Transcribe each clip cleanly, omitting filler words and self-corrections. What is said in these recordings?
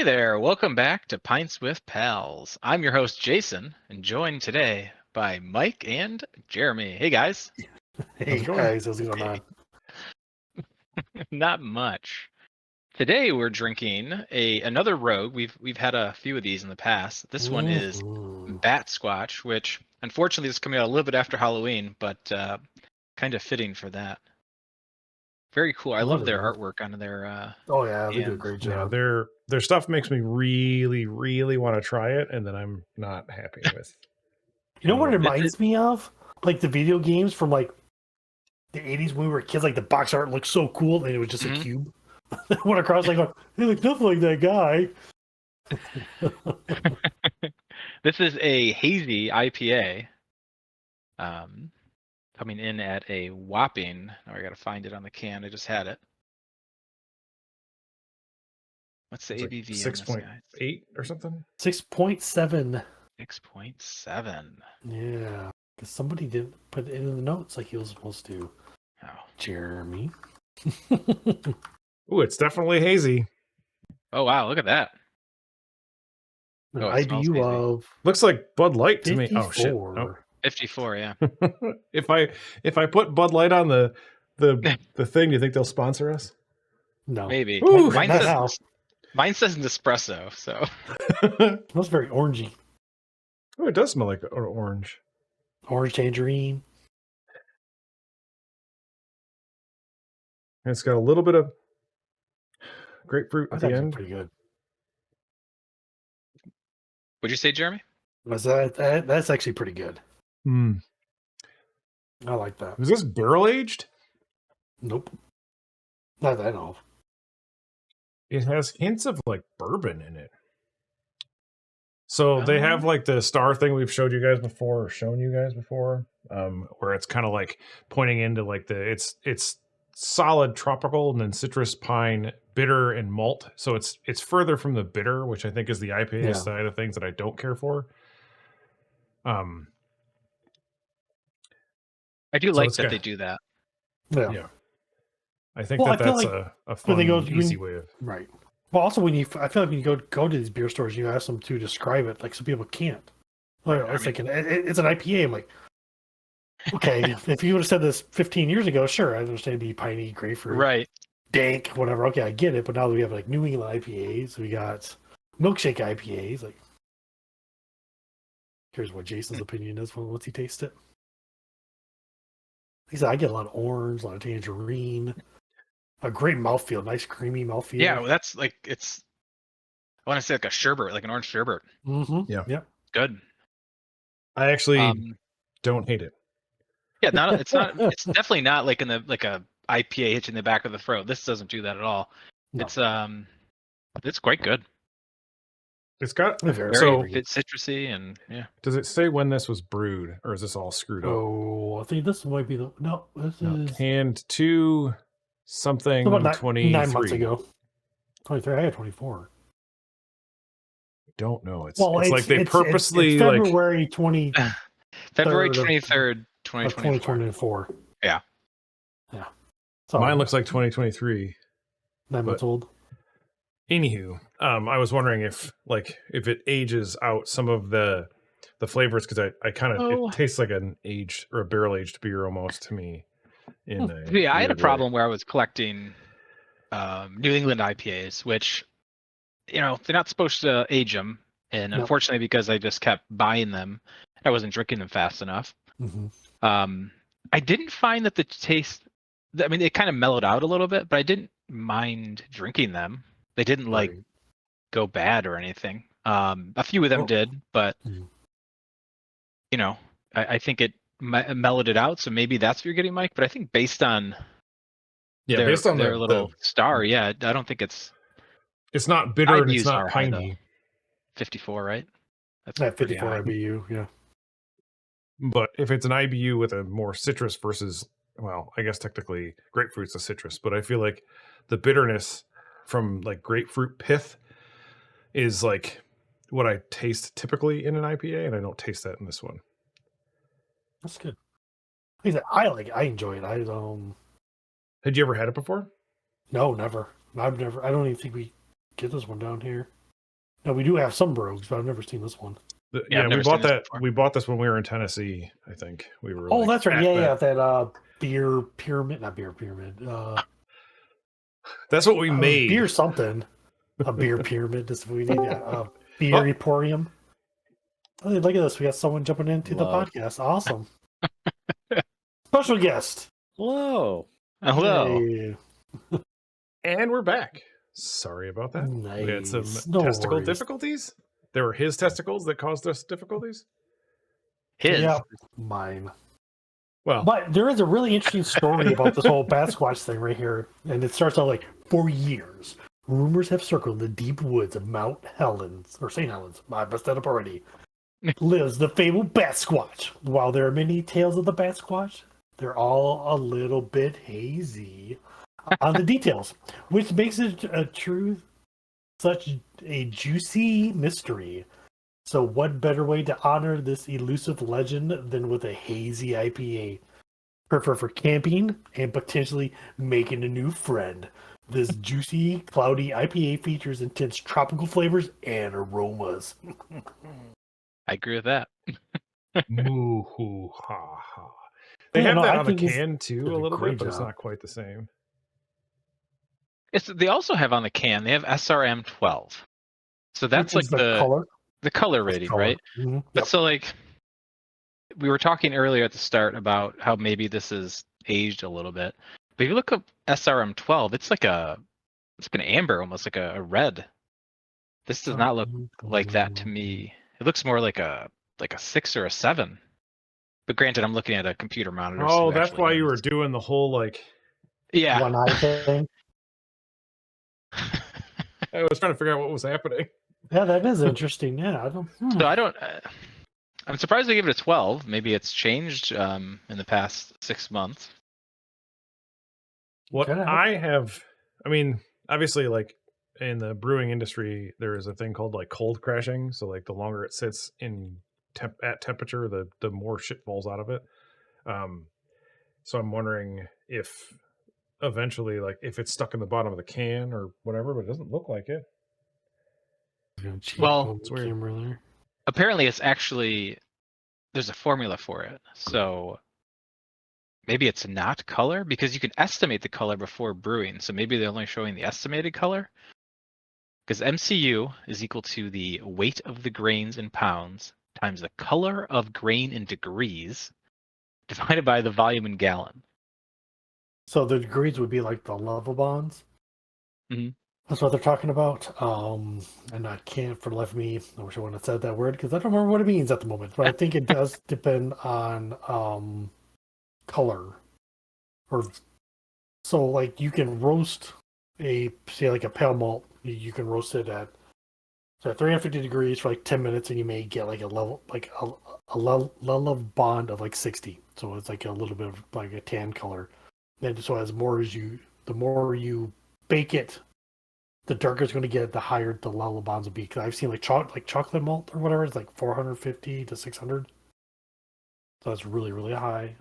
Hey there, welcome back to Pints with Pals. I'm your host, Jason, and joined today by Mike and Jeremy. Hey guys. Hey guys, how's it going on? Not much. Today we're drinking another Rogue. We've had a few of these in the past. This one is Batsquatch, which unfortunately is coming out a little bit after Halloween, but kind of fitting for that. Very cool. I love their artwork on their Oh yeah, they do a great job. Yeah, their stuff makes me really, really want to try it, and then I'm not happy with. You know what it reminds me of? Like the video games from like the 80s when we were kids, like the box art looked so cool and it was just a cube. Went across like, hey, look nothing like that guy. This is a hazy IPA. Coming in at a whopping, now I gotta find it on the can, I just had it. What's the ABV on this, guys? 6.8 or something? 6.7. 6.7. Yeah, because somebody didn't put it in the notes like he was supposed to. Oh. Jeremy. Ooh, it's definitely hazy. Oh wow, look at that. An IBU of looks like Bud Light to 54. me. Oh shit. Oh. 54, yeah. if I put Bud Light on the thing, do you think they'll sponsor us? No. Maybe. Ooh, mine says Nespresso, so it smells very orangey. Oh, it does smell like orange. Orange tangerine. And it's got a little bit of grapefruit at the end. Pretty good. What'd you say, Jeremy? Was that's actually pretty good. Hmm. I like that. Was this barrel aged? Nope. Not that I know of. It has hints of like bourbon in it. So they have like the star thing we've showed you guys before, or shown you guys before, where it's kind of like pointing into like it's solid tropical and then citrus, pine, bitter, and malt. So it's further from the bitter, which I think is the IPA side of things that I don't care for. I do like that they do that. Yeah. I think that's a fun, easy way of right. Well, also I feel like when you go to these beer stores, you ask them to describe it. Like some people can't. Like, it's an IPA. I'm like, okay, if you would have said this 15 years ago, sure, I understand it'd be piney, grapefruit, right, dank, whatever. Okay, I get it. But now that we have like New England IPAs, we got milkshake IPAs. Like, here's what Jason's opinion is once he tastes it. He said, I get a lot of orange, a lot of tangerine. A great mouthfeel, nice creamy mouthfeel. Yeah, well, that's like I want to say like a sherbet, like an orange sherbet. Mm-hmm. Yeah, good. I actually don't hate it. Yeah, it's definitely not like a IPA hitching the back of the throat. This doesn't do that at all. No. It's quite good. It's got very citrusy and yeah. Does it say when this was brewed, or is this all screwed up? Oh, I think this might be this is canned to something about 23 9 months ago. 23. I had 24. I don't know. It's like they purposely it's February 20. February 23rd, 2024. Yeah. Yeah. So mine looks like 2023. 9 months old. Anywho, I was wondering if it ages out some of the flavors, because I kind of it tastes like an aged or a barrel aged beer almost to me. I had a problem where I was collecting New England IPAs, which they're not supposed to age them, and unfortunately, because I just kept buying them, I wasn't drinking them fast enough. Mm-hmm. I didn't find that the taste. I mean, it kind of mellowed out a little bit, but I didn't mind drinking them. They didn't go bad or anything. A few of them did, but I think it mellowed it out. So maybe that's what you're getting, Mike. But I think based on their little star, I don't think it's not bitter and it's not piney. 54, right? That's 54 IBU, yeah. But if it's an IBU with a more citrus versus, well, I guess technically grapefruit's a citrus, but I feel like the bitterness from like grapefruit pith is like what I taste typically in an IPA, and I don't taste that in this one. That's good. I enjoy it. Had you ever had it before? No, never. I don't even think we get this one down here. Now we do have some rogues, but I've never seen this one. Yeah, I've we never bought seen this that. before. We bought this when we were in Tennessee. I think we were. Oh, like, that's right. at Yeah, that. yeah. That beer pyramid, not beer pyramid. That's what we made. Beer something. A beer pyramid is what we need. Beer Oh. emporium. Oh, look at this. We got someone jumping into the Love. podcast. Awesome. Special guest. Hello. Hello. Hey. And we're back. Sorry about that. We had some Nice. No testicle worries. difficulties. There were his testicles that caused us difficulties. His. Yeah, mine. Well, But there is a really interesting story about this whole Batsquatch thing right here. And it starts out like, for years, rumors have circled the deep woods of Mount Helens, or St. Helens, I messed that up already, lives the fabled Batsquatch. While there are many tales of the Batsquatch, they're all a little bit hazy on the details, which makes it such a juicy mystery. So what better way to honor this elusive legend than with a hazy IPA? Perfect for camping and potentially making a new friend. This juicy, cloudy IPA features intense tropical flavors and aromas. I agree with that. moo hoo ha ha. They Yeah, have no, that I on the think it's- can too, did a a little great bit, but it's job. not quite the same. They also have on the can. They have SRM12. So that's Which is like the color. color That's rating, color. right? Mhm. But Yep. so like we were talking earlier at the start about how maybe this is aged a little bit. But if you look up SRM12, it's like an amber, almost like a red. This does not look like that to me. It looks more like a 6 or a 7. But granted, I'm looking at a computer monitor. Oh, so that's actually why you were knows. doing the whole like. Yeah. One eye thing. I was trying to figure out what was happening. Yeah, that is interesting. Yeah, I don't. So I don't. I'm surprised they gave it a 12. Maybe it's changed in the past 6 months. What Could have. I have, I mean, obviously, like in the brewing industry, there is a thing called like cold crashing. So like the longer it sits in at temperature, the more shit falls out of it. So I'm wondering if eventually, like, if it's stuck in the bottom of the can or whatever, but it doesn't look like it. Well, it's weird. Camera there. Apparently, it's actually there's a formula for it. So maybe it's not color because you can estimate the color before brewing. So maybe they're only showing the estimated color. Because MCU is equal to the weight of the grains in pounds times the color of grain in degrees divided by the volume in gallon. So the degrees would be like the level bonds. Mhm. That's what they're talking about. And I can't for the life of me. I wish I wouldn't have said that word because I don't remember what it means at the moment. But I think it does depend on color. Or so like you can roast say like a pale malt. You can roast it at 350 degrees for like 10 minutes, and you may get like a level of bond of like 60. So it's like a little bit of like a tan color. Then so the more you bake it, the darker it's going to get, the higher the level of bonds will be. Because I've seen like chocolate malt or whatever, it's like 450 to 600. So that's really really high.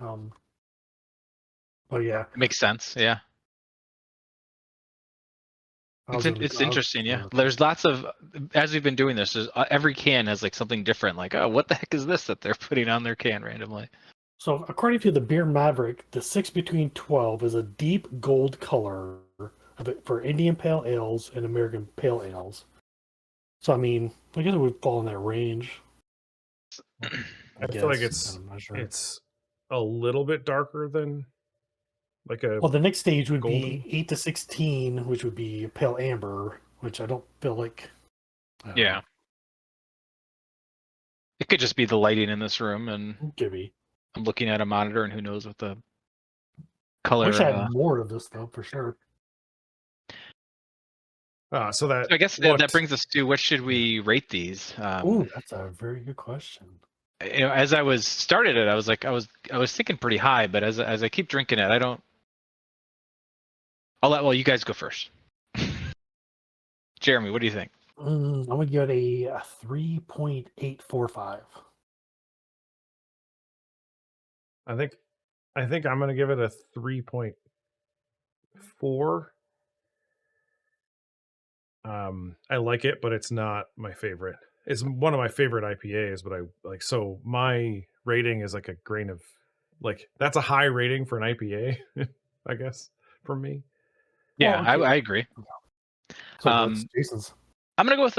But yeah, It makes sense. Yeah. It's interesting, yeah. There's lots of, as we've been doing this, every can has like something different. Like, oh, what the heck is this that they're putting on their can randomly? So according to the Beer Maverick, the 6 between 12 is a deep gold color for Indian Pale Ales and American Pale Ales. So I mean, I guess it would fall in that range. I feel like it's a little bit darker than like a. Well, the next stage would golden? be 8 to 16, which would be Pale Amber, which I don't feel like. Yeah. It could just be the lighting in this room, and Could be. I'm looking at a monitor, and who knows what the color. Wish I had more of this though, for sure. So that. So I guess that brings us to what should we rate these? Ooh, that's a very good question. You know, as I was started it, I was like, I was thinking pretty high, but as I keep drinking it, I don't. Well, you guys go first. Jeremy, what do you think? I'm gonna give it a 3.845. I think I'm gonna give it a 3.4. I like it, but it's not my favorite. It's one of my favorite IPAs, but I like, so my rating is like a grain of, like, that's a high rating for an IPA, I guess, for me. Yeah, Well, okay. I agree. So what's Jason's? I'm gonna go with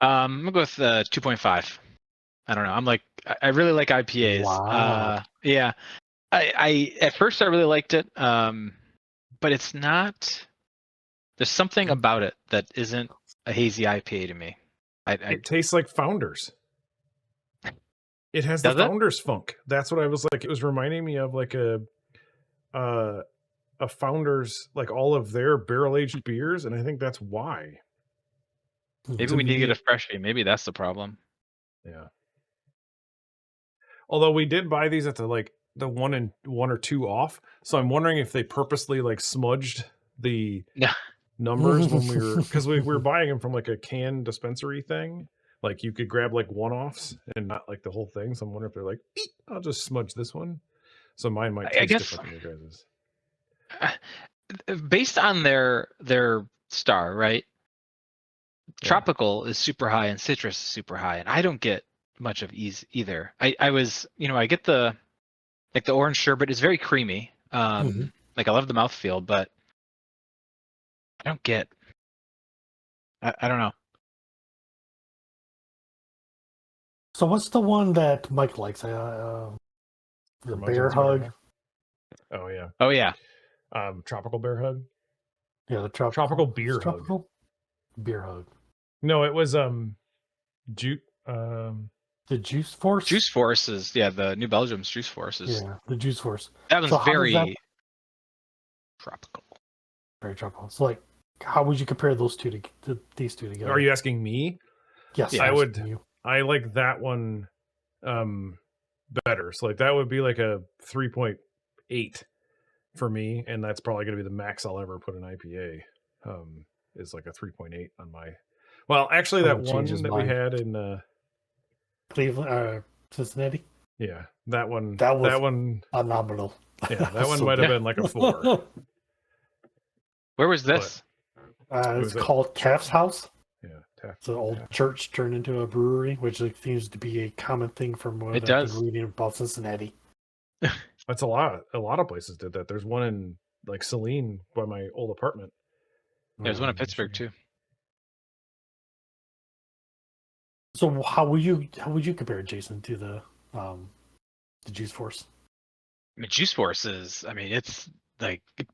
I'm gonna go with 2.5. I don't know. I'm like, I really like IPAs. Wow. Yeah. I at first I really liked it. But it's not. There's something about it that isn't a hazy IPA to me. It tastes like Founders. It has the Does it? Founders funk. That's what I was like. It was reminding me of like a Founders, like all of their barrel aged beers, and I think that's why. Maybe we need to get a freshie. Maybe that's the problem. Yeah. Although we did buy these at the like the 1 or 2 off, so I'm wondering if they purposely like smudged the Yeah. numbers when we were, because we were buying them from like a can dispensary thing. Like you could grab like one-offs and not like the whole thing. So I'm wondering if they're like, "Eep, I'll just smudge this one." So mine might taste guess different than your guys's. Based on their star, right? Yeah. Tropical is super high and citrus is super high, and I don't get much of either. I was, I get the orange sherbet is very creamy. Like I love the mouthfeel, but I don't get. I don't know. So what's the one that Mike likes? The bear hug. Oh yeah. Oh yeah. Tropical bear hug. Yeah, the tropical beer hug. Beer hug. No, it was the Juice Force. Juice Force is the New Belgium's Juice Force is. Yeah, the Juice Force. That one's very tropical. Very tropical. So like, how would you compare those two to these two together? Are you asking me? Yes, yeah, I would. I like that one better. So like that would be like a 3.8 for me, and that's probably going to be the max I'll ever put an IPA. Is like a 3.8 on my. Well, actually, that one that we had in Cleveland, Cincinnati. Yeah, that one. That was phenomenal. Yeah, that one might have been like a 4. Where was this? It's called Taft's House. Yeah, Taft. It's an old church turned into a brewery, which seems to be a common thing from what I've been reading about Cincinnati. That's a lot. A lot of places did that. There's one in like Saline by my old apartment. There's one in Pittsburgh too. So how would you compare it, Jason, to the Juice Force? I mean, Juice Force is. I mean, it's like it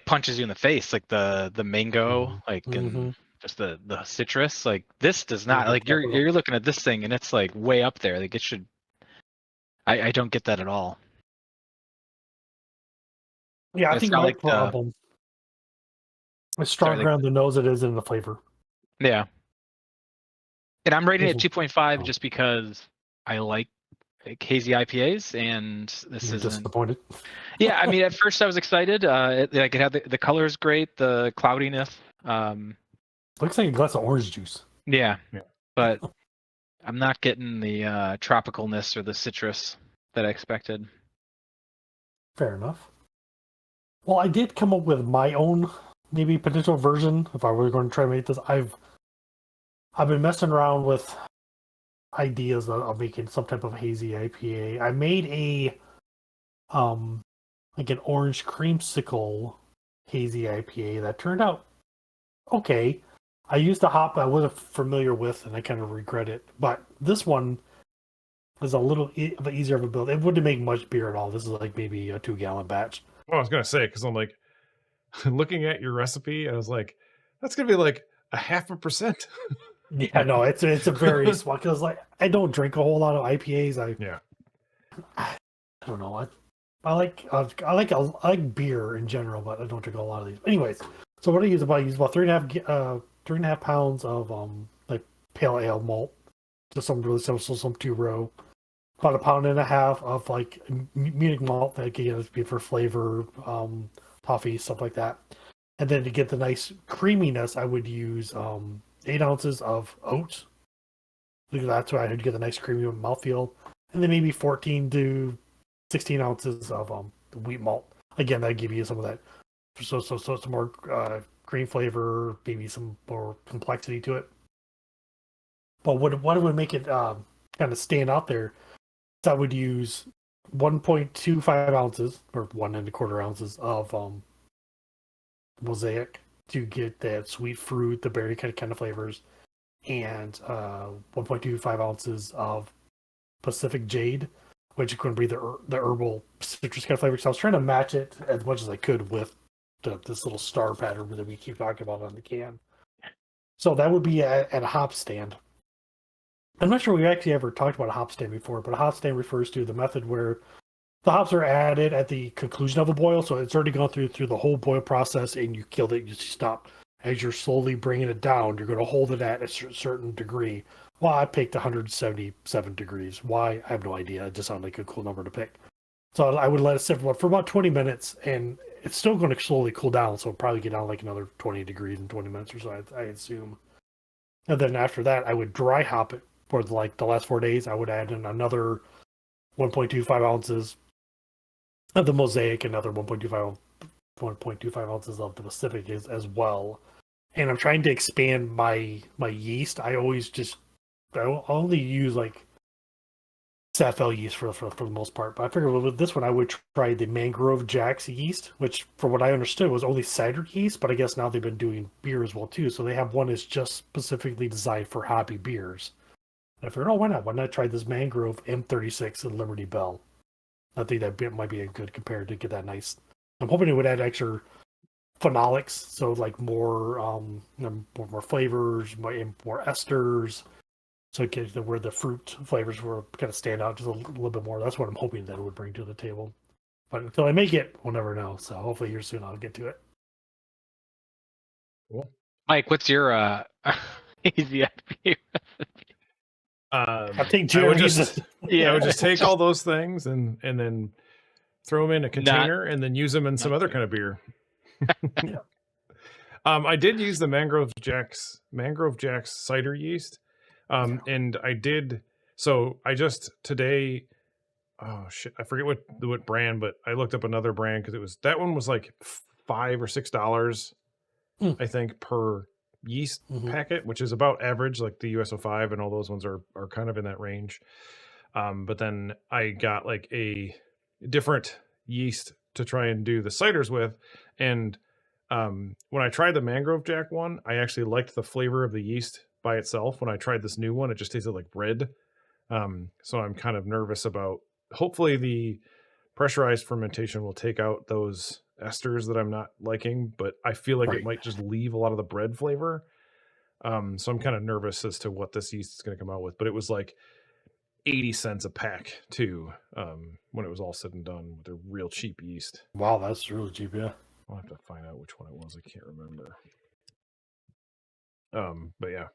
punches you in the face, like the mango, and just the citrus. Like this does not. Like you're looking at this thing and it's like way up there. Like it should. I don't get that at all. Yeah, I think my problem is stronger on the nose it is in the flavor. Yeah. And I'm rating it 2.5 just because I like hazy IPAs, and this is disappointed. Yeah, I mean, at first I was excited. It had the color is great, the cloudiness. Looks like a glass of orange juice. Yeah. But I'm not getting the tropicalness or the citrus that I expected. Fair enough. Well, I did come up with my own maybe potential version if I were going to try to make this. I've been messing around with ideas of making some type of hazy IPA. I made a like an orange creamsicle hazy IPA that turned out okay. I used a hop I wasn't familiar with, and I kind of regret it. But this one is a little easier of a build. It wouldn't make much beer at all. This is like maybe a 2-gallon batch. Well, I was gonna say, because I'm like looking at your recipe, I was like, that's gonna be like 0.5%. Yeah, no, it's a very small, because like I don't drink a whole lot of IPAs. I don't know. I like beer in general, but I don't drink a lot of these. Anyways, so what I use about 3.5 pounds of like pale ale malt, just some really simple, some 2-row. About 1.5 pounds of like Munich malt that can be for flavor, toffee, stuff like that. And then to get the nice creaminess, I would use 8 ounces of oats. That's why I'd get the nice creamy mouthfeel. And then maybe 14 to 16 ounces of wheat malt. again, that give you some of that, so some more green flavor, maybe some more complexity to it. But what would make it kind of stand out there is I would use 1.25 ounces or 1.25 ounces of mosaic to get that sweet fruit, the berry kind of flavors, and 1.25 ounces of Pacific Jade, which is going to be the herbal citrus kind of flavor. So I was trying to match it as much as I could with this little star pattern that we keep talking about on the can. So that would be at a hop stand. I'm not sure we actually ever talked about a hop stand before, but a hop stand refers to the method where the hops are added at the conclusion of a boil, so it's already gone through the whole boil process, and you killed it. You stop. As you're slowly bringing it down, you're going to hold it at a certain degree. Well, I picked 177 degrees. Why? I have no idea. It just sounded like a cool number to pick. So I would let it sit for about 20 minutes, and it's still going to slowly cool down, so it'll probably get down like another 20 degrees in 20 minutes or so, I assume. And then after that, I would dry hop it for the last 4 days. I would add in another 1.25 ounces of the mosaic, another 1.25 ounces of the Pacific as well. And I'm trying to expand my yeast. I only use like Safel yeast for the most part. But I figured with this one I would try the Mangrove Jack's yeast, which from what I understood was only cider yeast, but I guess now they've been doing beer as well too. So they have one that's just specifically designed for hoppy beers. And I figured, oh, why not? Why not try this Mangrove M36 and Liberty Bell? I think that might be a good compare to get that nice. I'm hoping it would add extra phenolics, so like more more flavors, more esters, so it gets where the fruit flavors will kind of stand out just a little bit more. That's what I'm hoping that it would bring to the table. But until I make it, we'll never know. So hopefully here soon I'll get to it. Cool. Mike, what's your easy IPA recipe? I think I would Yeah. just take all those things and then throw them in a container and then use them in some other kind of beer. Yeah. I did use the Mangrove Jack's cider yeast. And I did, so I just today, oh shit, I forget what brand, but I looked up another brand because that one was like $5 or $6, I think, per yeast packet, which is about average. Like the US05 and all those ones are kind of in that range. But then I got like a different yeast to try and do the ciders with, and when I tried the Mangrove Jack one, I actually liked the flavor of the yeast by itself. When I tried this new one, it just tasted like bread. So I'm kind of nervous about, hopefully the pressurized fermentation will take out those esters that I'm not liking, but I feel like it might just leave a lot of the bread flavor. So I'm kind of nervous as to what this yeast is going to come out with, but it was like 80 cents a pack too, when it was all said and done with a real cheap yeast. Wow, that's really cheap, yeah. I'll have to find out which one it was. I can't remember. But yeah,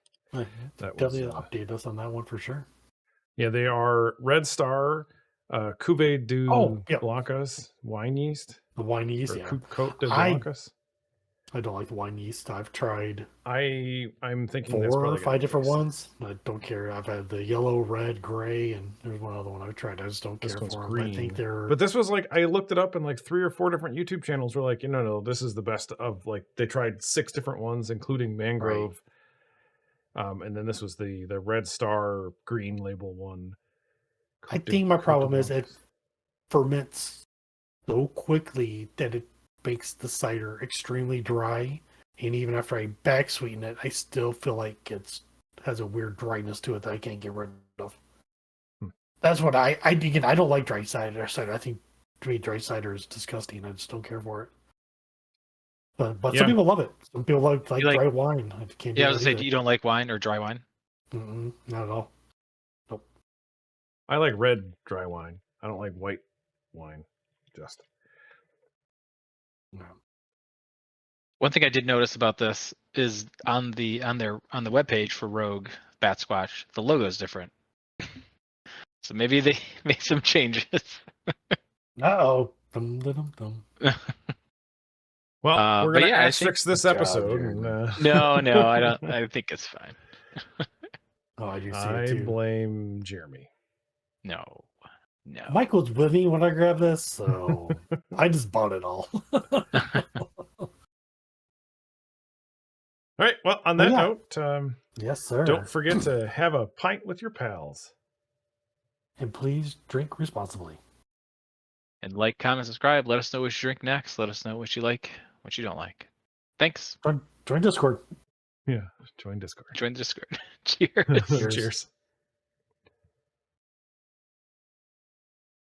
that was definitely update us on that one for sure. Yeah, they are Red Star, Cuvée du Blancas wine yeast. The wine yeast, yeah. Côte de Blancas. I don't like the wine yeast. I've tried. I'm thinking 4 or 5 different ones. I don't care. I've had the yellow, red, gray, and there's one other one I've tried. I just don't care for them. Green. I think they're. But this was like, I looked it up, and like 3 or 4 different YouTube channels were like, no, this is the best of, like, they tried 6 different ones, including Mangrove. Right. And then this was the Red Star green label one. I think my problem is it ferments so quickly that it makes the cider extremely dry, and even after I back sweeten it, I still feel like it has a weird dryness to it that I can't get rid of. That's what I don't like dry cider. I think to me dry cider is disgusting. I just don't care for it. But some people love it. Some people like dry wine. I can't. Yeah, I was gonna say, you don't like wine or dry wine? Not at all. Nope. I like red dry wine. I don't like white wine. Just. No. One thing I did notice about this is on the webpage for Rogue Batsquatch, the logo is different. So maybe they made some changes. Uh-oh. Dum, dum, dum. Well, we're going to asterisk this episode. No, I don't. I think it's fine. Oh, I do see it too. I blame Jeremy. No. No. Mike was with me when I grabbed this, so I just bought it all. All right. Well, on that note, yes, sir. don't forget to have a pint with your pals. And please drink responsibly. And like, comment, subscribe. Let us know what you drink next. Let us know what you like, what you don't like. Thanks. Join Discord. Yeah. Join Discord. Join the Discord. Cheers. Cheers. Cheers.